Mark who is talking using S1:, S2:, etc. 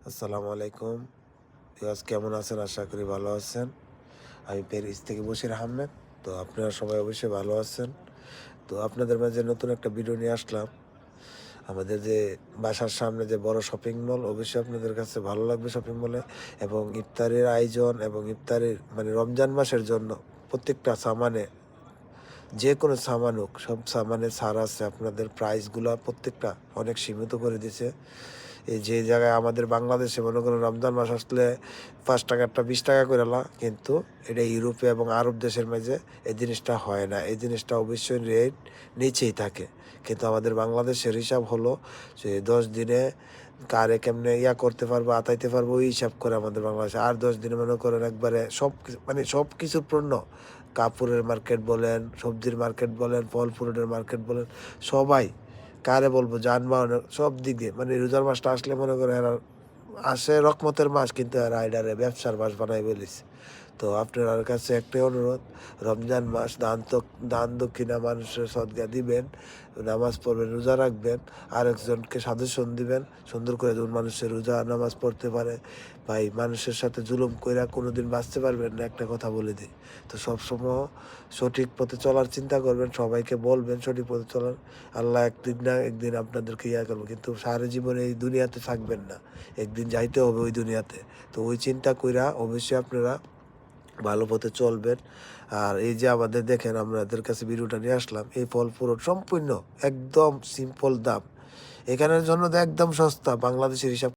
S1: আসসালামু আলাইকুম। ভিউয়ার্স কেমন আছেন? আশা করি ভালো আছেন। আমি প্যারিস থেকে বশির আহমেদ। তো আপনারা সবাই অবশ্যই ভালো আছেন। তো আপনাদের মাঝে নতুন একটা ভিডিও নিয়ে আসলাম। আমাদের যে বাসার সামনে যে বড় শপিং মল, অবশ্যই আপনাদের কাছে ভালো লাগবে শপিং মলে এবং ইফতারের আয়োজন এবং ইফতারের মানে রমজান মাসের জন্য প্রত্যেকটা সামানে যেকোনো সামান হোক, সব সামানে ছাড় আছে। আপনাদের প্রাইসগুলা প্রত্যেকটা অনেক সীমিত করে দিছে। এই যে জায়গায় আমাদের বাংলাদেশে মনে করেন রমজান মাস আসলে ৳৫ টা ২০ করে কিন্তু এটা ইউরোপে এবং আরব দেশের মাঝে এই জিনিসটা হয় না। এই জিনিসটা অবশ্যই রেট নিচেই থাকে। কিন্তু আমাদের বাংলাদেশের হিসাব হলো যে ১০ দিনে কারে কেমনে করতে পারবো, আতাইতে পারবো ওই হিসাব করে আমাদের বাংলাদেশে। আর ১০ দিনে মনে করেন একবারে মানে সবকিছুর পণ্য, কাপড়ের মার্কেট বলেন, সবজির মার্কেট বলেন, ফল ফ্রুটের মার্কেট বলেন, সবাই কারে বলবো যানবাহনের সব দিক দিয়ে মানে রোজার মাসটা আসলে মনে করে এরা আসে রকমতের মাস, কিন্তু এরা এটারে ব্যবসার মাস বানাই বলিস। তো আপনার কাছে একটাই অনুরোধ, রমজান মাস দান দক্ষিণা মানুষের সদকা দিবেন, নামাজ পড়বেন, রোজা রাখবেন, আরেকজনকে সাজেশন দিবেন সুন্দর করে, যেমন মানুষের রোজা নামাজ পড়তে পারে। ভাই, মানুষের সাথে জুলুম কইরা কোনোদিন বাঁচতে পারবেন না, একটা কথা বলে দিই। তো সবসময় সঠিক পথে চলার চিন্তা করবেন, সবাইকে বলবেন সঠিক পথে চলার। আল্লাহ একদিন না একদিন আপনাদেরকে করবো, কিন্তু সারা জীবনে এই দুনিয়াতে থাকবেন না, একদিন যাইতে হবে ওই দুনিয়াতে। তো ওই চিন্তা কইরা অবশ্যই আপনারা ভালো পথে চলবেন। আর এই যে আমাদের দেখেন, আপনাদের কাছে ভিডিওটা নিয়ে আসলাম, এই ফল ফ্রুট সম্পূর্ণ একদম সিম্পল দাম, এখানের জন্য তো একদম সস্তা বাংলাদেশের হিসাব